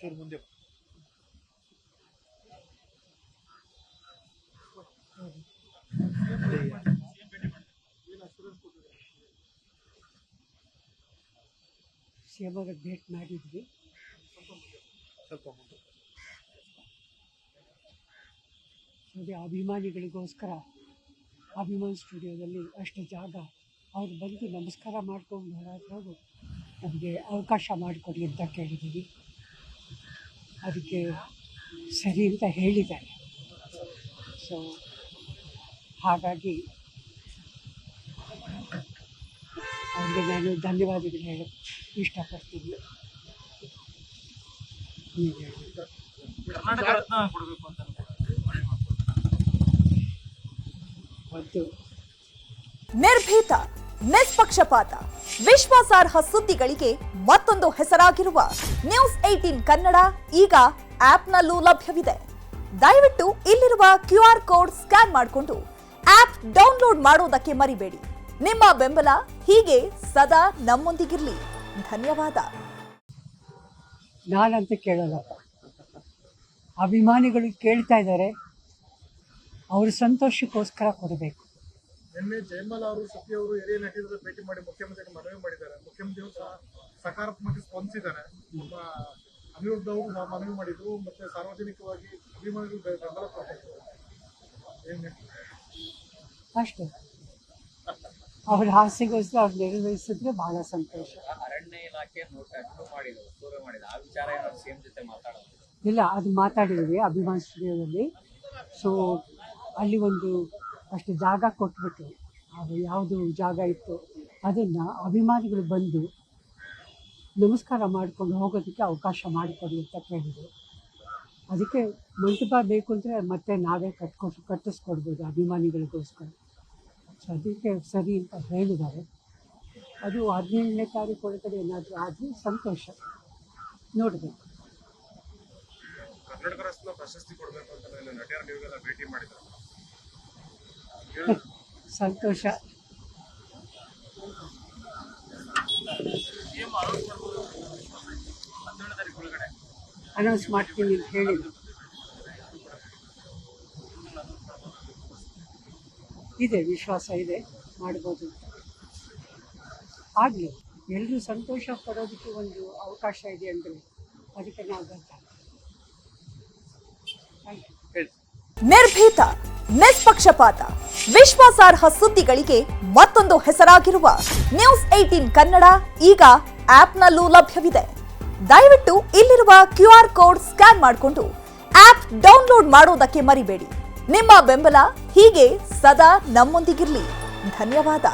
ಚೂರು ಮುಂದೆ ಸಿಎಂಗೆ ಭೇಟಿ ಮಾಡಿದ್ವಿ. ಸ್ವಲ್ಪ ಮುಂದೆ ಅದೇ ಅಭಿಮಾನಿಗಳಿಗೋಸ್ಕರ ಅಭಿಮಾನ್ ಸ್ಟುಡಿಯೋದಲ್ಲಿ ಅಷ್ಟು ಜಾಗ ಅವ್ರು ಬಂದು ನಮಸ್ಕಾರ ಮಾಡ್ಕೊಂಡು ಹೊರಟು ನಮಗೆ ಅವಕಾಶ ಮಾಡಿಕೊಡಿ ಅಂತ ಕೇಳಿದ್ದೀವಿ. ಅದಕ್ಕೆ ಸರಿ ಅಂತ ಹೇಳಿದ್ದಾರೆ. ಸೊ ಹಾಗಾಗಿ ಅವ್ರಿಗೆ ನಾನು ಧನ್ಯವಾದಗಳು ಹೇಳಕ್ಕೆ ಇಷ್ಟಪಡ್ತೀನಿ. ಮತ್ತು ನಿರ್ಭೀತ, ನಿಷ್ಪಕ್ಷಪಾತ, ವಿಶ್ವಾಸಾರ್ಹ ಸುದ್ದಿಗಳಿಗೆ ಮತ್ತೊಂದು ಹೆಸರಾಗಿರುವ ನ್ಯೂಸ್ 18 ಕನ್ನಡ ಈಗ ಆಪ್ನಲ್ಲೂ ಲಭ್ಯವಿದೆ. ದಯವಿಟ್ಟು ಇಲ್ಲಿರುವ QR ಕೋಡ್ ಸ್ಕ್ಯಾನ್ ಮಾಡಿಕೊಂಡು ಆಪ್ ಡೌನ್ಲೋಡ್ ಮಾಡೋದಕ್ಕೆ ಮರಿಬೇಡಿ. ನಿಮ್ಮ ಬೆಂಬಲ ಹೀಗೆ ಸದಾ ನಮ್ಮೊಂದಿಗಿರಲಿ. ಧನ್ಯವಾದ. ನಾನಂತ ಕೇಳೋಲ್ಲಪ್ಪ, ಅಭಿಮಾನಿಗಳು ಕೇಳ್ತಾ ಇದ್ದಾರೆ, ಅವ್ರ ಸಂತೋಷಕ್ಕೋಸ್ಕರ ಕೊಡಬೇಕು. ನಿನ್ನೆ ಜಯಮಾಲ ಅವರು ಸತ್ಯ ಅವರು ಹಿರಿಯ ನಟಿಯರ ಭೇಟಿ ಮಾಡಿ ಮುಖ್ಯಮಂತ್ರಿಗೆ ಮನವಿ ಮಾಡಿದ್ದಾರೆ. ಮುಖ್ಯಮಂತ್ರಿಗಳು ಸಹ ಸಕಾರಾತ್ಮಕ ಸ್ಪಂದಿಸಿದ್ದಾರೆ. ಅನಿರುದ್ಧ ಅವರು ಮನವಿ ಮಾಡಿದ್ರು, ಮತ್ತೆ ಸಾರ್ವಜನಿಕವಾಗಿ ಅಭಿಮಾನಿಗಳು ಬೆಂಬಲ ಕೊಟ್ಟಿದ್ದಾರೆ. ಅಷ್ಟೇ, ಅವ್ರ ಆಸೆಗೋಸ್ಕರ ಅವ್ರು ನೆರವೇರಿಸಿದ್ರೆ ಬಹಳ ಸಂತೋಷ. ಅರಣ್ಯ ಇಲಾಖೆ ಆ ವಿಚಾರ ಸಿಎಂ ಜೊತೆ ಮಾತಾಡೋದು ಇಲ್ಲ, ಅದು ಮಾತಾಡಿದ್ವಿ ಅಭಿಮಾನ್ ಸ್ಟುಡಿಯೋದಲ್ಲಿ. ಸೊ ಅಲ್ಲಿ ಒಂದು ಅಷ್ಟು ಜಾಗ ಕೊಟ್ಬಿಟ್ಟು, ಅದು ಯಾವುದು ಜಾಗ ಇತ್ತು ಅದನ್ನು ಅಭಿಮಾನಿಗಳು ಬಂದು ನಮಸ್ಕಾರ ಮಾಡಿಕೊಂಡು ಹೋಗೋದಕ್ಕೆ ಅವಕಾಶ ಮಾಡಿಕೊಡಿ ಅಂತ ಕೇಳಿದರು. ಅದಕ್ಕೆ ಮಂಟಪ ಬೇಕು ಅಂದರೆ ಮತ್ತೆ ನಾವೇ ಕಟ್ಟಿಸ್ಕೊಡ್ಬೋದು ಅಭಿಮಾನಿಗಳಿಗೋಸ್ಕರ. ಸೊ ಅದಕ್ಕೆ ಸರಿ ಅಂತ ಹೇಳಿದ್ದಾರೆ. ಅದು 17ನೇ ತಾರೀಕು ಒಳಗಡೆ ಏನಾದರೂ ಆದರೆ ಸಂತೋಷ. ನೋಡಬೇಕು. ಕರ್ನಾಟಕ ರಾಷ್ಟ್ರ ಪ್ರಶಸ್ತಿ ಕೊಡಬೇಕು ಅಂತ ನಟಿಯರ ನೀವೆಲ್ಲ ಭೇಟಿ ಮಾಡಿದ್ದಾರೆ. ಸಂತೋಷ. ಅನೌನ್ಸ್ ಮಾಡ್ತೀನಿ ಅಂತ ಹೇಳಿದ್ರು. ಇದೆ, ವಿಶ್ವಾಸ ಇದೆ, ಮಾಡ್ಬೋದು ಅಂತ. ಆಗಲಿ, ಎಲ್ಲರೂ ಸಂತೋಷ ಪಡೋದಕ್ಕೆ ಒಂದು ಅವಕಾಶ ಇದೆ ಅಂದರೆ ಅದಕ್ಕೆ ನಾವು ಬರ್ತಾರೆ. ನಿರ್ಭೀತ, ನಿಷ್ಪಕ್ಷಪಾತ, ವಿಶ್ವಾಸಾರ್ಹ ಸುದ್ದಿಗಳಿಗೆ ಮತ್ತೊಂದು ಹೆಸರಾಗಿರುವ ನ್ಯೂಸ್ 18 ಕನ್ನಡ ಈಗ ಆಪ್ನಲ್ಲೂ ಲಭ್ಯವಿದೆ. ದಯವಿಟ್ಟು ಇಲ್ಲಿರುವ QR ಕೋಡ್ ಸ್ಕ್ಯಾನ್ ಮಾಡಿಕೊಂಡು ಆಪ್ ಡೌನ್ಲೋಡ್ ಮಾಡೋದಕ್ಕೆ ಮರಿಬೇಡಿ. ನಿಮ್ಮ ಬೆಂಬಲ ಹೀಗೆ ಸದಾ ನಮ್ಮೊಂದಿಗಿರಲಿ. ಧನ್ಯವಾದ.